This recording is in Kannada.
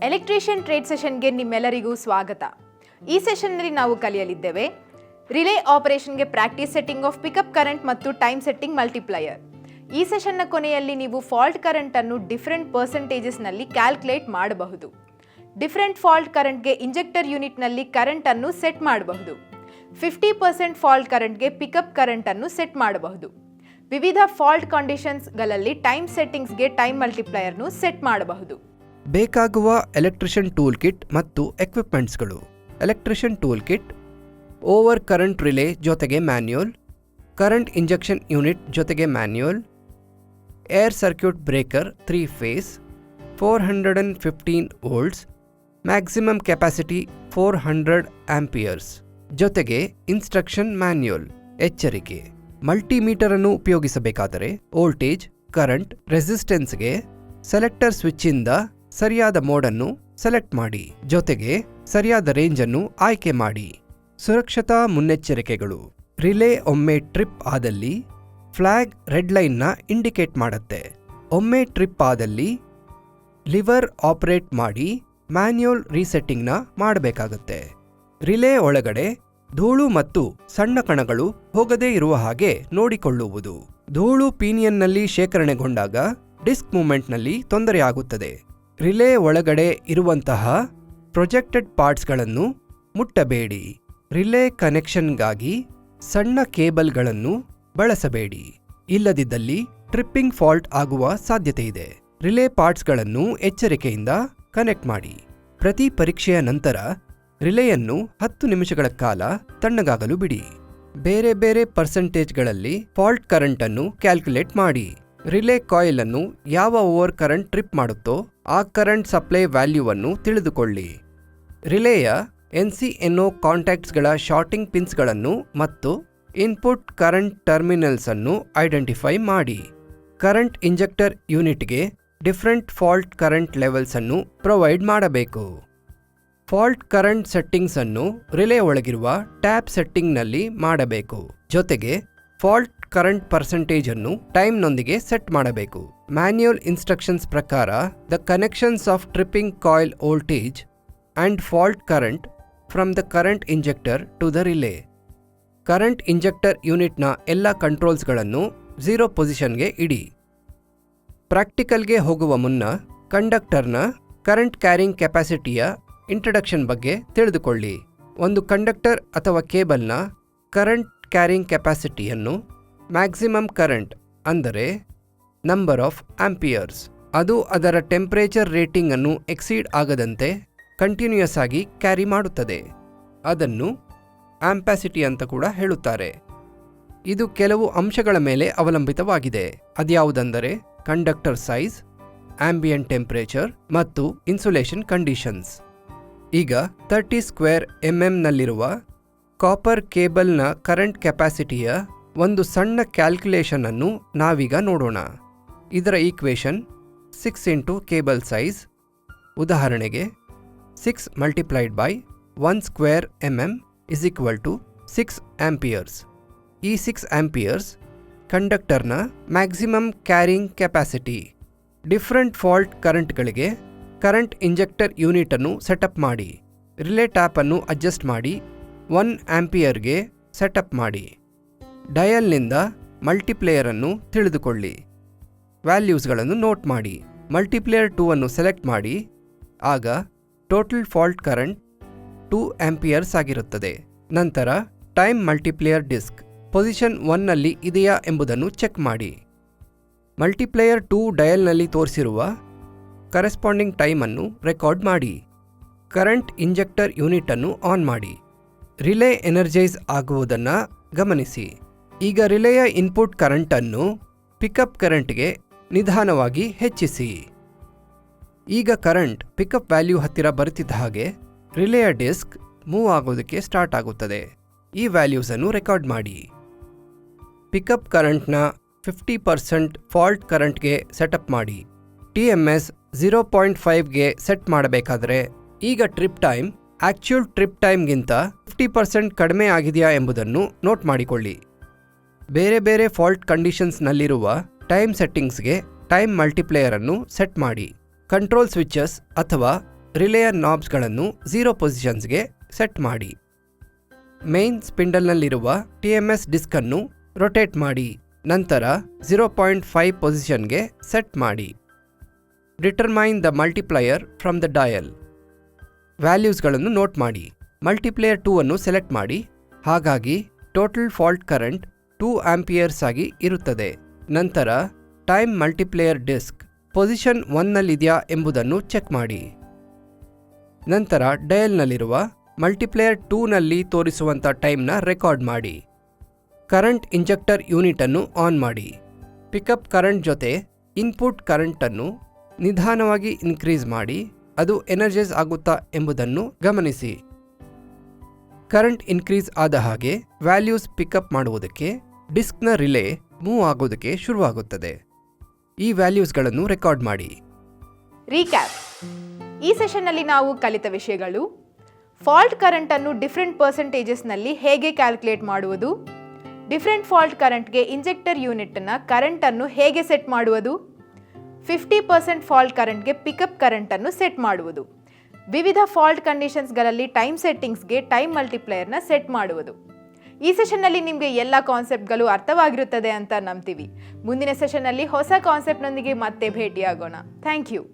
ಎಲೆಕ್ಟ್ರಿಷಿಯನ್ ಟ್ರೇಡ್ ಸೆಷನ್ಗೆ ನಿಮ್ಮೆಲ್ಲರಿಗೂ ಸ್ವಾಗತ. ಈ ಸೆಷನ್ನಲ್ಲಿ ನಾವು ಕಲಿಯಲಿದ್ದೇವೆ ರಿಲೇ ಆಪರೇಷನ್ಗೆ practice setting of pickup current ಮತ್ತು ಟೈಮ್ ಸೆಟ್ಟಿಂಗ್ ಮಲ್ಟಿಪ್ಲೈಯರ್. ಈ ಸೆಷನ್ನ ಕೊನೆಯಲ್ಲಿ ನೀವು ಫಾಲ್ಟ್ ಕರೆಂಟ್ ಅನ್ನು ಡಿಫರೆಂಟ್ ಪರ್ಸೆಂಟೇಜಸ್ನಲ್ಲಿ ಕ್ಯಾಲ್ಕುಲೇಟ್ ಮಾಡಬಹುದು. ಡಿಫರೆಂಟ್ ಫಾಲ್ಟ್ ಕರೆಂಟ್ಗೆ ಇಂಜೆಕ್ಟರ್ ಯೂನಿಟ್ನಲ್ಲಿ ಕರೆಂಟ್ ಅನ್ನು ಸೆಟ್ ಮಾಡಬಹುದು. 50% ಫಾಲ್ಟ್ ಕರೆಂಟ್ಗೆ ಪಿಕಪ್ ಕರೆಂಟ್ ಅನ್ನು ಸೆಟ್ ಮಾಡಬಹುದು. ವಿವಿಧ ಫಾಲ್ಟ್ ಕಂಡೀಷನ್ಸ್ಗಳಲ್ಲಿ ಟೈಮ್ ಸೆಟ್ಟಿಂಗ್ಸ್ಗೆ ಟೈಮ್ ಮಲ್ಟಿಪ್ಲೈಯರ್ನು ಸೆಟ್ ಮಾಡಬಹುದು. ಬೇಕಾಗುವ ಎಲೆಕ್ಟ್ರಿಷಿಯನ್ ಟೂಲ್ ಕಿಟ್ ಮತ್ತು ಎಕ್ವಿಪ್ಮೆಂಟ್ಸ್ಗಳು. Electrician tool kit, over current relay ಜೊತೆಗೆ ಮ್ಯಾನ್ಯುಯಲ್, ಕರೆಂಟ್ ಇಂಜೆಕ್ಷನ್ ಯೂನಿಟ್ ಜೊತೆಗೆ manual, air circuit breaker 3 phase, 415 volts, maximum capacity 400 amperes ಜೊತೆಗೆ ಇನ್ಸ್ಟ್ರಕ್ಷನ್ ಮ್ಯಾನ್ಯುಯಲ್. ಎಚ್ಚರಿಕೆ: ಮಲ್ಟಿಮೀಟರ್ ಅನ್ನು ಉಪಯೋಗಿಸಬೇಕಾದರೆ ವೋಲ್ಟೇಜ್, ಕರೆಂಟ್, ರೆಸಿಸ್ಟೆನ್ಸ್ಗೆ ಸೆಲೆಕ್ಟರ್ ಸ್ವಿಚ್ನಿಂದ ಸರಿಯಾದ ಮೋಡನ್ನು ಸೆಲೆಕ್ಟ್ ಮಾಡಿ, ಜೊತೆಗೆ ಸರಿಯಾದ ರೇಂಜನ್ನು ಆಯ್ಕೆ ಮಾಡಿ. ಸುರಕ್ಷತಾ ಮುನ್ನೆಚ್ಚರಿಕೆಗಳು: ರಿಲೇ ಒಮ್ಮೆ ಟ್ರಿಪ್ ಆದಲ್ಲಿ ಫ್ಲಾಗ್ ರೆಡ್ ಲೈನ್ನ ಇಂಡಿಕೇಟ್ ಮಾಡುತ್ತೆ. ಒಮ್ಮೆ ಟ್ರಿಪ್ ಆದಲ್ಲಿ ಲಿವರ್ ಆಪರೇಟ್ ಮಾಡಿ ಮ್ಯಾನ್ಯುಯಲ್ ರೀಸೆಟ್ಟಿಂಗ್ನ ಮಾಡಬೇಕಾಗುತ್ತೆ. ರಿಲೇ ಒಳಗಡೆ ಧೂಳು ಮತ್ತು ಸಣ್ಣ ಕಣಗಳು ಹೋಗದೇ ಇರುವ ಹಾಗೆ ನೋಡಿಕೊಳ್ಳುವುದು. ಧೂಳು ಪಿನಿಯನ್ನಲ್ಲಿ ಶೇಖರಣೆಗೊಂಡಾಗ ಡಿಸ್ಕ್ ಮೂವ್ಮೆಂಟ್ನಲ್ಲಿ ತೊಂದರೆಯಾಗುತ್ತದೆ. ರಿಲೇ ಒಳಗಡೆ ಇರುವಂತಹ ಪ್ರೊಜೆಕ್ಟೆಡ್ ಪಾರ್ಟ್ಸ್ಗಳನ್ನು ಮುಟ್ಟಬೇಡಿ. ರಿಲೇ ಕನೆಕ್ಷನ್ಗಾಗಿ ಸಣ್ಣ ಕೇಬಲ್ಗಳನ್ನು ಬಳಸಬೇಡಿ, ಇಲ್ಲದಿದ್ದಲ್ಲಿ ಟ್ರಿಪ್ಪಿಂಗ್ ಫಾಲ್ಟ್ ಆಗುವ ಸಾಧ್ಯತೆ ಇದೆ. ರಿಲೇ ಪಾರ್ಟ್ಸ್ಗಳನ್ನು ಎಚ್ಚರಿಕೆಯಿಂದ ಕನೆಕ್ಟ್ ಮಾಡಿ. ಪ್ರತಿ ಪರೀಕ್ಷೆಯ ನಂತರ ರಿಲೇಯನ್ನು 10 ನಿಮಿಷಗಳ ಕಾಲ ತಣ್ಣಗಾಗಲು ಬಿಡಿ. ಬೇರೆ ಬೇರೆ ಪರ್ಸೆಂಟೇಜ್ಗಳಲ್ಲಿ ಫಾಲ್ಟ್ ಕರೆಂಟ್ ಅನ್ನು ಕ್ಯಾಲ್ಕುಲೇಟ್ ಮಾಡಿ. ರಿಲೇ ಕಾಯಿಲ್ ಅನ್ನು ಯಾವ ಓವರ್ ಕರೆಂಟ್ ಟ್ರಿಪ್ ಮಾಡುತ್ತೋ ಆ ಕರೆಂಟ್ ಸಪ್ಲೈ ವ್ಯಾಲ್ಯೂವನ್ನು ತಿಳಿದುಕೊಳ್ಳಿ. ರಿಲೇಯ NC/NO ಕಾಂಟ್ಯಾಕ್ಟ್ಸ್ಗಳ ಶಾರ್ಟಿಂಗ್ ಪಿನ್ಸ್ಗಳನ್ನು ಮತ್ತು ಇನ್ಪುಟ್ ಕರೆಂಟ್ ಟರ್ಮಿನಲ್ಸ್ ಅನ್ನು ಐಡೆಂಟಿಫೈ ಮಾಡಿ. ಕರೆಂಟ್ ಇಂಜೆಕ್ಟರ್ ಯೂನಿಟ್ಗೆ ಡಿಫರೆಂಟ್ ಫಾಲ್ಟ್ ಕರೆಂಟ್ ಲೆವೆಲ್ಸ್ ಅನ್ನು ಪ್ರೊವೈಡ್ ಮಾಡಬೇಕು. ಫಾಲ್ಟ್ ಕರೆಂಟ್ ಸೆಟ್ಟಿಂಗ್ಸ್ ಅನ್ನು ರಿಲೇ ಒಳಗಿರುವ ಟ್ಯಾಪ್ ಸೆಟ್ಟಿಂಗ್ನಲ್ಲಿ ಮಾಡಬೇಕು. ಜೊತೆಗೆ ಫಾಲ್ಟ್ ಕರೆಂಟ್ ಪರ್ಸೆಂಟೇಜ್ ಅನ್ನು ಟೈಮ್ನೊಂದಿಗೆ ಸೆಟ್ ಮಾಡಬೇಕು. ಮ್ಯಾನ್ಯುಯಲ್ ಇನ್ಸ್ಟ್ರಕ್ಷನ್ಸ್ ಪ್ರಕಾರ the connections of tripping coil voltage and fault current from the current injector to the relay. Current injector ಯೂನಿಟ್ನ ಎಲ್ಲ ಕಂಟ್ರೋಲ್ಸ್ಗಳನ್ನು 0 ಪೊಸಿಷನ್ಗೆ ಇಡಿ. ಪ್ರಾಕ್ಟಿಕಲ್ಗೆ ಹೋಗುವ ಮುನ್ನ ಕಂಡಕ್ಟರ್ನ ಕರೆಂಟ್ ಕ್ಯಾರಿಂಗ್ ಕೆಪಾಸಿಟಿಯ ಇಂಟ್ರಡಕ್ಷನ್ ಬಗ್ಗೆ ತಿಳಿದುಕೊಳ್ಳಿ. ಒಂದು ಕಂಡಕ್ಟರ್ ಅಥವಾ ಕೇಬಲ್ನ ಕರೆಂಟ್ ಕ್ಯಾರಿಂಗ್ ಕೆಪಾಸಿಟಿಯನ್ನು ಮ್ಯಾಕ್ಸಿಮಮ್ ಕರೆಂಟ್ ಅಂದರೆ ನಂಬರ್ ಆಫ್ ಆಂಪಿಯರ್ಸ್, ಅದು ಅದರ ಟೆಂಪರೇಚರ್ ರೇಟಿಂಗ್ ಅನ್ನು ಎಕ್ಸೀಡ್ ಆಗದಂತೆ ಕಂಟಿನ್ಯೂಯಸ್ ಆಗಿ ಕ್ಯಾರಿ ಮಾಡುತ್ತದೆ. ಅದನ್ನು ಆಂಪ್ಯಾಸಿಟಿ ಅಂತ ಕೂಡ ಹೇಳುತ್ತಾರೆ. ಇದು ಕೆಲವು ಅಂಶಗಳ ಮೇಲೆ ಅವಲಂಬಿತವಾಗಿದೆ. ಅದ್ಯಾವುದೆಂದರೆ ಕಂಡಕ್ಟರ್ ಸೈಜ್, ಆಂಬಿಯಂಟ್ ಟೆಂಪರೇಚರ್ ಮತ್ತು ಇನ್ಸುಲೇಷನ್ ಕಂಡೀಷನ್ಸ್. ಈಗ 30 ಸ್ಕ್ವೇರ್ nಲ್ಲಿರುವ ಕಾಪರ್ ಕೇಬಲ್ನ ಕರೆಂಟ್ ಕೆಪಾಸಿಟಿಯ ಒಂದು ಸಣ್ಣ ಕ್ಯಾಲ್ಕುಲೇಷನ್ ಅನ್ನು ನಾವೀಗ ನೋಡೋಣ. ಇದರ ಈಕ್ವೇಷನ್ 6 × ಕೇಬಲ್ ಸೈಜ್. ಉದಾಹರಣೆಗೆ 6 × 1 ಸ್ಕ್ವೇರ್ mm 6 ಆಂಪಿಯರ್ಸ್. ಈ 6 ಆಂಪಿಯರ್ಸ್ ಕಂಡಕ್ಟರ್ನ maximum carrying capacity. Different fault ಕರೆಂಟ್ಗಳಿಗೆ ಕರೆಂಟ್ ಇಂಜೆಕ್ಟರ್ ಯೂನಿಟ್ ಅನ್ನು ಸೆಟಪ್ ಮಾಡಿ. ರಿಲೇ ಟ್ಯಾಪ್ ಅನ್ನು ಅಡ್ಜಸ್ಟ್ ಮಾಡಿ 1 ಆಂಪಿಯರ್ಗೆ ಸೆಟಪ್ ಮಾಡಿ. ಡಯಲ್ನಿಂದ ಮಲ್ಟಿಪ್ಲೇಯರ್ ಅನ್ನು ತಿಳಿದುಕೊಳ್ಳಿ. ವ್ಯಾಲ್ಯೂಸ್ಗಳನ್ನು ನೋಟ್ ಮಾಡಿ. ಮಲ್ಟಿಪ್ಲೇಯರ್ 2 ಅನ್ನು ಸೆಲೆಕ್ಟ್ ಮಾಡಿ. ಆಗ ಟೋಟಲ್ ಫಾಲ್ಟ್ ಕರೆಂಟ್ 2 ಆಂಪಿಯರ್ಸ್ ಆಗಿರುತ್ತದೆ. ನಂತರ ಟೈಮ್ ಮಲ್ಟಿಪ್ಲೇಯರ್ ಡಿಸ್ಕ್ ಪೊಸಿಷನ್ 1ನಲ್ಲಿ ಇದೆಯಾ ಎಂಬುದನ್ನು ಚೆಕ್ ಮಾಡಿ. ಮಲ್ಟಿಪ್ಲೇಯರ್ 2 ಡಯಲ್ನಲ್ಲಿ ತೋರಿಸಿರುವ ಕರೆಸ್ಪಾಂಡಿಂಗ್ ಟೈಮ್ ಅನ್ನು ರೆಕಾರ್ಡ್ ಮಾಡಿ. ಕರೆಂಟ್ ಇಂಜೆಕ್ಟರ್ ಯೂನಿಟ್ ಅನ್ನು ಆನ್ ಮಾಡಿ. ರಿಲೇ ಎನರ್ಜೈಸ್ ಆಗುವುದನ್ನು ಗಮನಿಸಿ. ಈಗ ರಿಲೇಯ ಇನ್ಪುಟ್ ಕರೆಂಟ್ ಅನ್ನು ಪಿಕಪ್ ಕರೆಂಟ್ಗೆ ನಿಧಾನವಾಗಿ ಹೆಚ್ಚಿಸಿ. ಈಗ ಕರೆಂಟ್ ಪಿಕಪ್ ವ್ಯಾಲ್ಯೂ ಹತ್ತಿರ ಬರುತ್ತಿದ್ದ ಹಾಗೆ ರಿಲೇಯ ಡಿಸ್ಕ್ ಮೂವ್ ಆಗೋದಕ್ಕೆ ಸ್ಟಾರ್ಟ್ ಆಗುತ್ತದೆ. ಈ ವ್ಯಾಲ್ಯೂಸ್ ಅನ್ನು ರೆಕಾರ್ಡ್ ಮಾಡಿ. ಪಿಕಪ್ ಕರೆಂಟ್ನ 50% ಫಾಲ್ಟ್ ಕರೆಂಟ್ಗೆ ಸೆಟಪ್ ಮಾಡಿ. TMS 0.5ಗೆ ಸೆಟ್ ಮಾಡಬೇಕಾದರೆ ಈಗ ಟ್ರಿಪ್ ಟೈಮ್ ಆಕ್ಚುಯಲ್ ಟ್ರಿಪ್ ಟೈಮ್ಗಿಂತ 50% ಕಡಿಮೆ ಆಗಿದೆಯಾ ಎಂಬುದನ್ನು ನೋಟ್ ಮಾಡಿಕೊಳ್ಳಿ. ಬೇರೆ ಬೇರೆ ಫಾಲ್ಟ್ ಕಂಡೀಷನ್ಸ್ನಲ್ಲಿರುವ ಟೈಮ್ ಸೆಟ್ಟಿಂಗ್ಸ್ಗೆ ಟೈಮ್ ಮಲ್ಟಿಪ್ಲೇಯರ್ ಅನ್ನು ಸೆಟ್ ಮಾಡಿ. ಕಂಟ್ರೋಲ್ ಸ್ವಿಚಸ್ ಅಥವಾ ರಿಲೇಯ ನಾಬ್ಸ್ಗಳನ್ನು 0 ಪೊಸಿಷನ್ಸ್ಗೆ ಸೆಟ್ ಮಾಡಿ. ಮೇನ್ ಸ್ಪಿಂಡಲ್ನಲ್ಲಿರುವ TMS ಡಿಸ್ಕನ್ನು ರೊಟೇಟ್ ಮಾಡಿ, ನಂತರ 0.5 ಪೊಸಿಷನ್ಗೆ ಸೆಟ್ ಮಾಡಿ. Determine the multiplier from the dial. ವ್ಯಾಲ್ಯೂಸ್ಗಳನ್ನು ನೋಟ್ ಮಾಡಿ. ಮಲ್ಟಿಪ್ಲೇಯರ್ 2 ಅನ್ನು ಸೆಲೆಕ್ಟ್ ಮಾಡಿ. ಹಾಗಾಗಿ ಟೋಟಲ್ ಫಾಲ್ಟ್ ಕರೆಂಟ್ 2 ಆಂಪಿಯರ್ಸ್ ಆಗಿ ಇರುತ್ತದೆ. ನಂತರ ಟೈಮ್ ಮಲ್ಟಿಪ್ಲೇಯರ್ ಡಿಸ್ಕ್ ಪೊಸಿಷನ್ 1ನಲ್ಲಿದೆಯಾ ಎಂಬುದನ್ನು ಚೆಕ್ ಮಾಡಿ. ನಂತರ ಡಯಲ್ನಲ್ಲಿರುವ ಮಲ್ಟಿಪ್ಲೇಯರ್ 2ನಲ್ಲಿ ತೋರಿಸುವಂಥ ಟೈಮ್ನ ರೆಕಾರ್ಡ್ ಮಾಡಿ. ಕರೆಂಟ್ ಇಂಜೆಕ್ಟರ್ ಯೂನಿಟನ್ನು ಆನ್ ಮಾಡಿ. ಪಿಕಪ್ ಕರೆಂಟ್ ಜೊತೆ ಇನ್ಪುಟ್ ಕರೆಂಟನ್ನು ನಿಧಾನವಾಗಿ ಇನ್ಕ್ರೀಸ್ ಮಾಡಿ. ಅದು ಎನರ್ಜೈಸ್ ಆಗುತ್ತಾ ಎಂಬುದನ್ನು ಗಮನಿಸಿ. ಕರೆಂಟ್ ಇನ್ಕ್ರೀಸ್ ಆದ ಹಾಗೆ ವ್ಯಾಲ್ಯೂಸ್ ಪಿಕಪ್ ಮಾಡುವುದಕ್ಕೆ ಡಿಸ್ಕ್ನ ರಿಲೇ ಮೂವ್ ಆಗೋದಕ್ಕೆ ಶುರುವಾಗುತ್ತದೆ. ಈ ವ್ಯಾಲ್ಯೂಸ್ಗಳನ್ನು ರೆಕಾರ್ಡ್ ಮಾಡಿ. ರೀಕ್ಯಾಪ್. ಈ ಸೆಷನ್ನಲ್ಲಿ ನಾವು ಕಲಿತ ವಿಷಯಗಳು: ಫಾಲ್ಟ್ ಕರೆಂಟನ್ನು ಡಿಫ್ರೆಂಟ್ ಪರ್ಸೆಂಟೇಜಸ್ನಲ್ಲಿ ಹೇಗೆ ಕ್ಯಾಲ್ಕುಲೇಟ್ ಮಾಡುವುದು, ಡಿಫ್ರೆಂಟ್ ಫಾಲ್ಟ್ ಕರೆಂಟ್ಗೆ ಇಂಜೆಕ್ಟರ್ ಯೂನಿಟ್ನ ಕರೆಂಟನ್ನು ಹೇಗೆ ಸೆಟ್ ಮಾಡುವುದು, 50% ಫಾಲ್ಟ್ ಕರೆಂಟ್ಗೆ ಪಿಕಪ್ ಕರೆಂಟನ್ನು ಸೆಟ್ ಮಾಡುವುದು, ವಿವಿಧ ಫಾಲ್ಟ್ ಕಂಡೀಷನ್ಸ್ಗಳಲ್ಲಿ ಟೈಮ್ ಸೆಟ್ಟಿಂಗ್ಸ್ಗೆ ಟೈಮ್ ಮಲ್ಟಿಪ್ಲೈಯರ್ನ ಸೆಟ್ ಮಾಡುವುದು. ಈ ಸೆಷನ್ನಲ್ಲಿ ನಿಮಗೆ ಎಲ್ಲ ಕಾನ್ಸೆಪ್ಟ್ಗಳು ಅರ್ಥವಾಗಿರುತ್ತದೆ ಅಂತ ನಂಬ್ತೀವಿ. ಮುಂದಿನ ಸೆಷನ್ನಲ್ಲಿ ಹೊಸ ಕಾನ್ಸೆಪ್ಟ್ನೊಂದಿಗೆ ಮತ್ತೆ ಭೇಟಿಯಾಗೋಣ. Thank you.